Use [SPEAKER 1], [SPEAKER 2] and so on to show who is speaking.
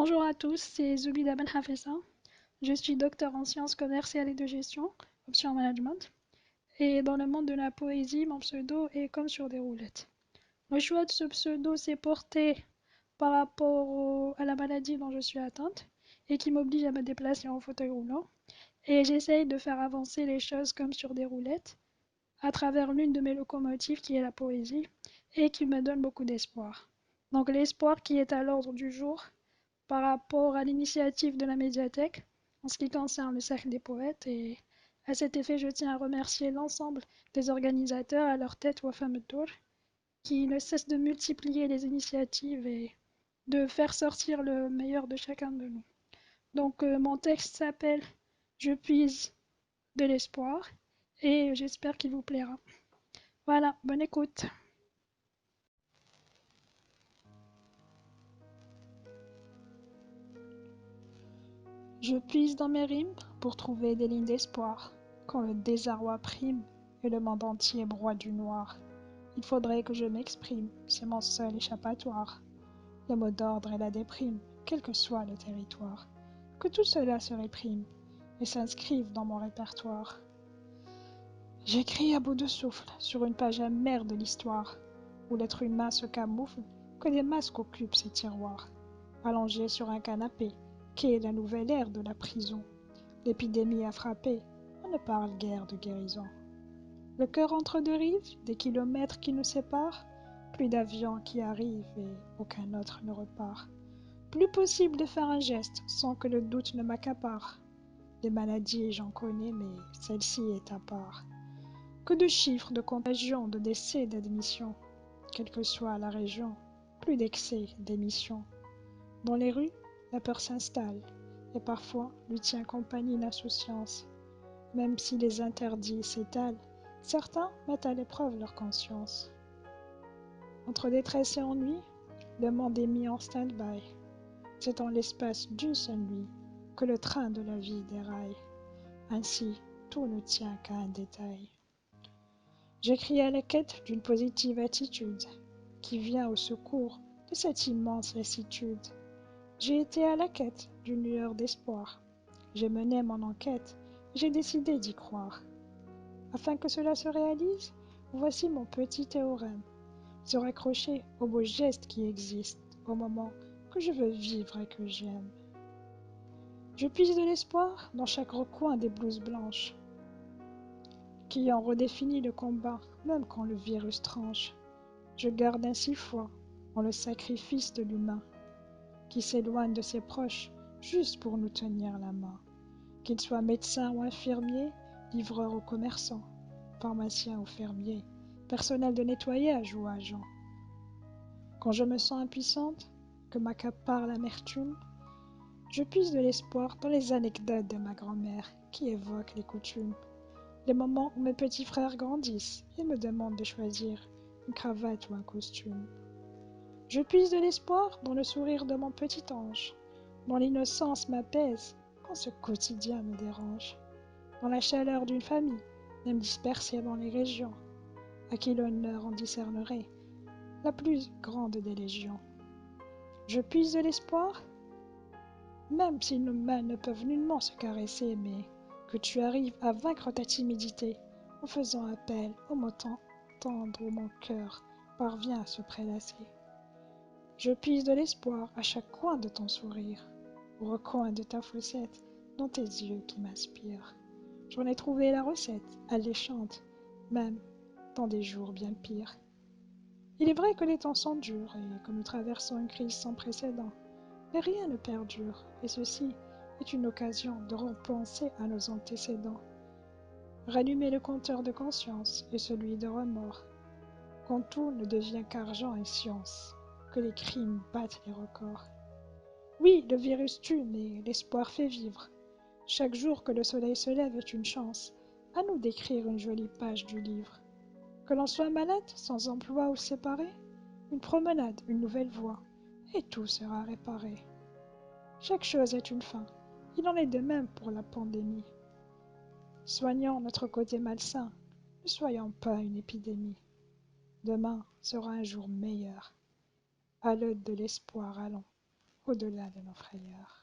[SPEAKER 1] Bonjour à tous, c'est Zoubida Ben Hafessa. Je suis docteur en sciences commerciales et de gestion, option management. Et dans le monde de la poésie, mon pseudo est comme sur des roulettes. Le choix de ce pseudo s'est porté par rapport à la maladie dont je suis atteinte et qui m'oblige à me déplacer en fauteuil roulant. Et j'essaye de faire avancer les choses comme sur des roulettes à travers l'une de mes locomotives qui est la poésie et qui me donne beaucoup d'espoir. Donc l'espoir qui est à l'ordre du jour par rapport à l'initiative de la médiathèque en ce qui concerne le cercle des poètes. Et à cet effet, je tiens à remercier l'ensemble des organisateurs, à leur tête Wafam Tour, qui ne cessent de multiplier les initiatives et de faire sortir le meilleur de chacun de nous. Donc mon texte s'appelle Je puise de l'espoir et j'espère qu'il vous plaira. Voilà, bonne écoute. Je puise dans mes rimes pour trouver des lignes d'espoir, quand le désarroi prime et le monde entier broie du noir. Il faudrait que je m'exprime, c'est mon seul échappatoire. Le mot d'ordre et la déprime, quel que soit le territoire. Que tout cela se réprime et s'inscrive dans mon répertoire. J'écris à bout de souffle sur une page amère de l'histoire, où l'être humain se camoufle, que des masques occupent ses tiroirs. Allongé sur un canapé, qu'est la nouvelle ère de la prison. L'épidémie a frappé, on ne parle guère de guérison. Le cœur entre deux rives, des kilomètres qui nous séparent, plus d'avions qui arrivent et aucun autre ne repart. Plus possible de faire un geste sans que le doute ne m'accapare. Des maladies j'en connais, mais celle-ci est à part. Que de chiffres, de contagions, de décès, d'admissions. Quelle que soit la région, plus d'excès, d'émissions. Dans les rues, la peur s'installe, et parfois lui tient compagnie l'insouciance. Même si les interdits s'étalent, certains mettent à l'épreuve leur conscience. Entre détresse et ennui, le monde est mis en stand-by. C'est en l'espace d'une seule nuit que le train de la vie déraille. Ainsi, tout ne tient qu'à un détail. J'écris à la quête d'une positive attitude qui vient au secours de cette immense lassitude. J'ai été à la quête d'une lueur d'espoir. J'ai mené mon enquête et j'ai décidé d'y croire. Afin que cela se réalise, voici mon petit théorème. Se raccrocher aux beaux gestes qui existent au moment que je veux vivre et que j'aime. Je puise de l'espoir dans chaque recoin des blouses blanches qui ont redéfini le combat, même quand le virus tranche. Je garde ainsi foi en le sacrifice de l'humain qui s'éloigne de ses proches juste pour nous tenir la main. Qu'il soit médecin ou infirmier, livreur ou commerçant, pharmacien ou fermier, personnel de nettoyage ou agent. Quand je me sens impuissante, que m'accapare l'amertume, je puise de l'espoir dans les anecdotes de ma grand-mère qui évoquent les coutumes. Les moments où mes petits frères grandissent et me demandent de choisir une cravate ou un costume. Je puise de l'espoir dans le sourire de mon petit ange, dont l'innocence m'apaise quand ce quotidien me dérange. Dans la chaleur d'une famille, même dispersée dans les régions, à qui l'honneur en discernerait la plus grande des légions. Je puise de l'espoir, même si nos mains ne peuvent nullement se caresser, mais que tu arrives à vaincre ta timidité en faisant appel au mot tendre où mon cœur parvient à se prélasser. Je puise de l'espoir à chaque coin de ton sourire, au recoin de ta fossette, dans tes yeux qui m'inspirent. J'en ai trouvé la recette, alléchante, même dans des jours bien pires. Il est vrai que les temps sont durs et que nous traversons une crise sans précédent, mais rien ne perdure, et ceci est une occasion de repenser à nos antécédents. Rallumer le compteur de conscience et celui de remords, quand tout ne devient qu'argent et science, que les crimes battent les records. Oui, le virus tue, mais l'espoir fait vivre. Chaque jour que le soleil se lève est une chance, à nous d'écrire une jolie page du livre. Que l'on soit malade, sans emploi ou séparé, une promenade, une nouvelle voie, et tout sera réparé. Chaque chose est une fin, il en est de même pour la pandémie. Soignons notre côté malsain, ne soyons pas une épidémie. Demain sera un jour meilleur. À l'aide de l'espoir, allons au-delà de nos frayeurs.